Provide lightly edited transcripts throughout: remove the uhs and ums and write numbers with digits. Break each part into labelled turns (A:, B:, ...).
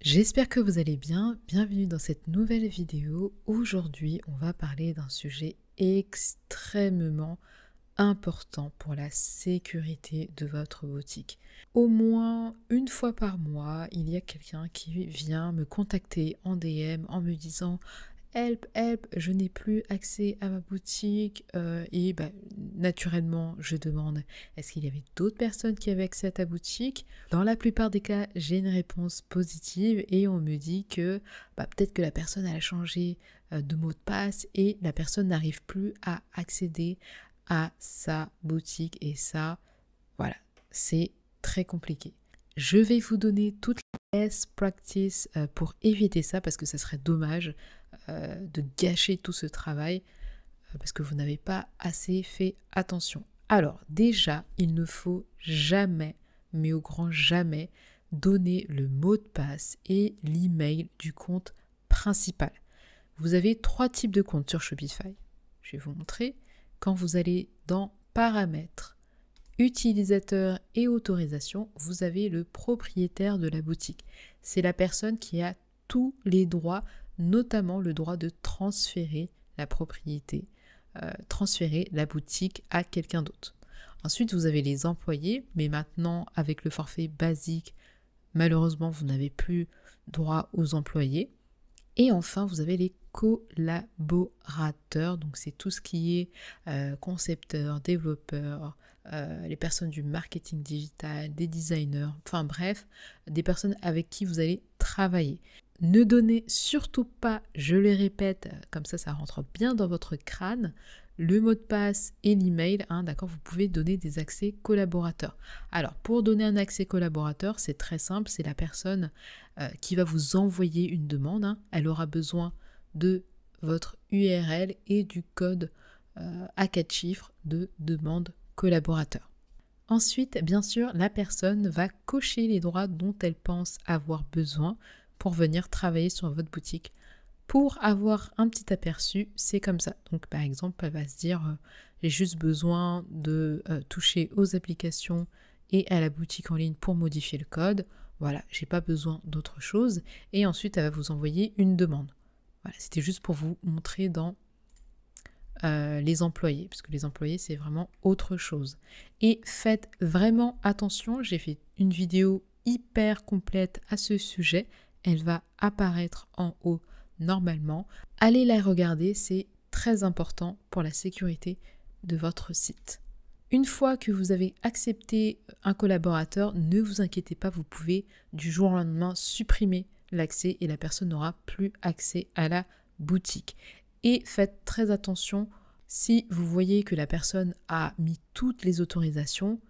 A: J'espère que vous allez bien. Bienvenue dans cette nouvelle vidéo. Aujourd'hui, on va parler d'un sujet extrêmement important pour la sécurité de votre boutique. Au moins une fois par mois, il y a quelqu'un qui vient me contacter en DM en me disant Help, help, je n'ai plus accès à ma boutique. Et naturellement, je demande, est-ce qu'il y avait d'autres personnes qui avaient accès à ta boutique? Dans la plupart des cas, j'ai une réponse positive et on me dit que peut-être que la personne a changé de mot de passe et la personne n'arrive plus à accéder à sa boutique. Et ça, voilà, c'est très compliqué. Je vais vous donner toutes les best practices pour éviter ça parce que ça serait dommage de gâcher tout ce travail parce que vous n'avez pas assez fait attention. Alors déjà, il ne faut jamais, mais au grand jamais, donner le mot de passe et l'email du compte principal. Vous avez 3 types de comptes sur Shopify. Je vais vous montrer. Quand vous allez dans Paramètres, Utilisateur et autorisation, vous avez le propriétaire de la boutique. C'est la personne qui a tous les droits, notamment le droit de transférer la propriété, transférer la boutique à quelqu'un d'autre. Ensuite, vous avez les employés, mais maintenant, avec le forfait basique, malheureusement, vous n'avez plus droit aux employés. Et enfin, vous avez les collaborateurs, donc c'est tout ce qui est concepteurs, développeurs, les personnes du marketing digital, des designers, enfin bref, des personnes avec qui vous allez travailler. Ne donnez surtout pas, je le répète, comme ça rentre bien dans votre crâne, le mot de passe et l'email, d'accord, vous pouvez donner des accès collaborateurs. Alors, pour donner un accès collaborateur, c'est très simple, c'est la personne qui va vous envoyer une demande, elle aura besoin de votre URL et du code à 4 chiffres de demande collaborateur. Ensuite, bien sûr, la personne va cocher les droits dont elle pense avoir besoin pour venir travailler sur votre boutique. Pour avoir un petit aperçu, c'est comme ça. Donc par exemple, elle va se dire j'ai juste besoin de toucher aux applications et à la boutique en ligne pour modifier le code. Voilà, j'ai pas besoin d'autre chose. Et ensuite, elle va vous envoyer une demande. Voilà, c'était juste pour vous montrer dans les employés, parce que les employés, c'est vraiment autre chose. Et faites vraiment attention, j'ai fait une vidéo hyper complète à ce sujet. Elle va apparaître en haut normalement. Allez la regarder, c'est très important pour la sécurité de votre site. Une fois que vous avez accepté un collaborateur, ne vous inquiétez pas, vous pouvez du jour au lendemain supprimer l'accès et la personne n'aura plus accès à la boutique. Et faites très attention, si vous voyez que la personne a mis toutes les autorisations,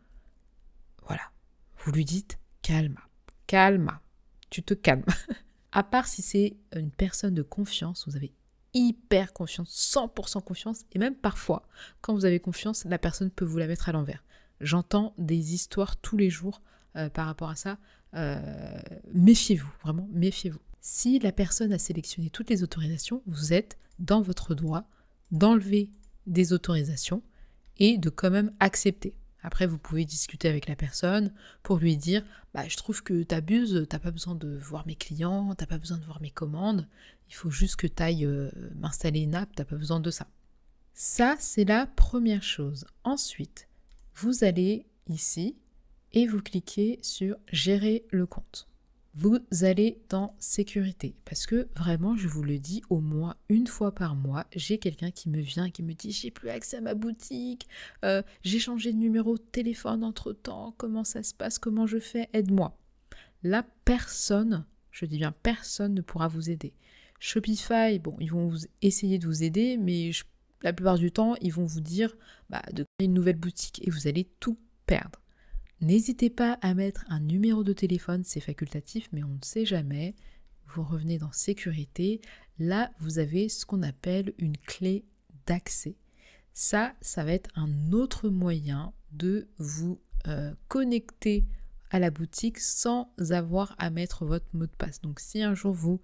A: voilà, vous lui dites calma, calma, tu te calmes. À part si c'est une personne de confiance, vous avez hyper confiance, 100% confiance, et même parfois, quand vous avez confiance, la personne peut vous la mettre à l'envers. J'entends des histoires tous les jours par rapport à ça. Méfiez-vous, vraiment, méfiez-vous. Si la personne a sélectionné toutes les autorisations, vous êtes dans votre droit d'enlever des autorisations et de quand même accepter. Après, vous pouvez discuter avec la personne pour lui dire je trouve que tu abuses, tu n'as pas besoin de voir mes clients, tu n'as pas besoin de voir mes commandes, il faut juste que tu ailles m'installer une app, tu n'as pas besoin de ça. Ça, c'est la première chose. Ensuite, vous allez ici et vous cliquez sur Gérer le compte. Vous allez dans sécurité parce que vraiment, je vous le dis, au moins une fois par mois, j'ai quelqu'un qui me vient et qui me dit j'ai plus accès à ma boutique, j'ai changé de numéro de téléphone entre temps, comment ça se passe, comment je fais, aide-moi. Là, personne, je dis bien personne ne pourra vous aider. Shopify, bon, ils vont essayer de vous aider, mais la plupart du temps, ils vont vous dire de créer une nouvelle boutique et vous allez tout perdre. N'hésitez pas à mettre un numéro de téléphone, c'est facultatif, mais on ne sait jamais. Vous revenez dans sécurité. Là, vous avez ce qu'on appelle une clé d'accès. Ça va être un autre moyen de vous connecter à la boutique sans avoir à mettre votre mot de passe. Donc si un jour vous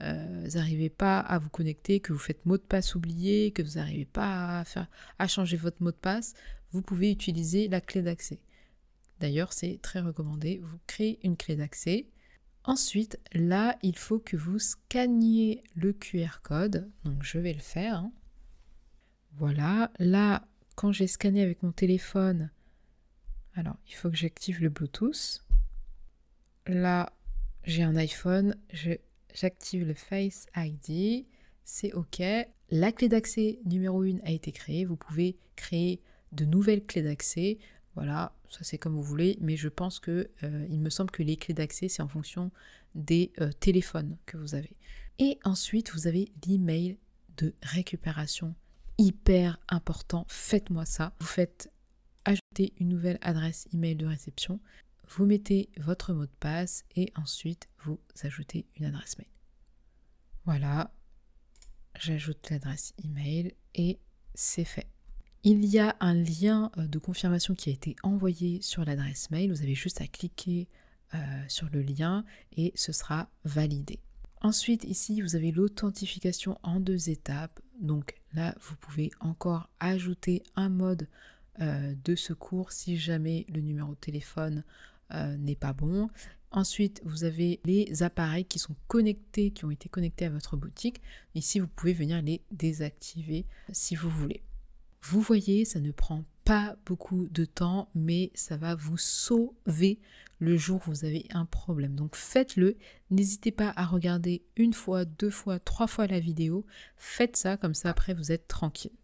A: n'arrivez pas à vous connecter, que vous faites mot de passe oublié, que vous n'arrivez pas à changer votre mot de passe, vous pouvez utiliser la clé d'accès. D'ailleurs, c'est très recommandé. Vous créez une clé d'accès. Ensuite, là, il faut que vous scanniez le QR code. Donc, je vais le faire. Hein. Voilà. Là, quand j'ai scanné avec mon téléphone, alors, il faut que j'active le Bluetooth. Là, j'ai un iPhone. J'active le Face ID. C'est OK. La clé d'accès numéro 1 a été créée. Vous pouvez créer de nouvelles clés d'accès. Voilà, ça c'est comme vous voulez, mais je pense que il me semble que les clés d'accès, c'est en fonction des téléphones que vous avez. Et ensuite, vous avez l'email de récupération. Hyper important, faites-moi ça. Vous faites ajouter une nouvelle adresse email de réception. Vous mettez votre mot de passe et ensuite vous ajoutez une adresse mail. Voilà, j'ajoute l'adresse email et c'est fait. Il y a un lien de confirmation qui a été envoyé sur l'adresse mail. Vous avez juste à cliquer sur le lien et ce sera validé. Ensuite, ici, vous avez l'authentification en 2 étapes. Donc là, vous pouvez encore ajouter un mode de secours si jamais le numéro de téléphone n'est pas bon. Ensuite, vous avez les appareils qui sont connectés, qui ont été connectés à votre boutique. Ici, vous pouvez venir les désactiver si vous voulez. Vous voyez, ça ne prend pas beaucoup de temps, mais ça va vous sauver le jour où vous avez un problème. Donc faites-le. N'hésitez pas à regarder 1 fois, 2 fois, 3 fois la vidéo. Faites ça, comme ça après vous êtes tranquille.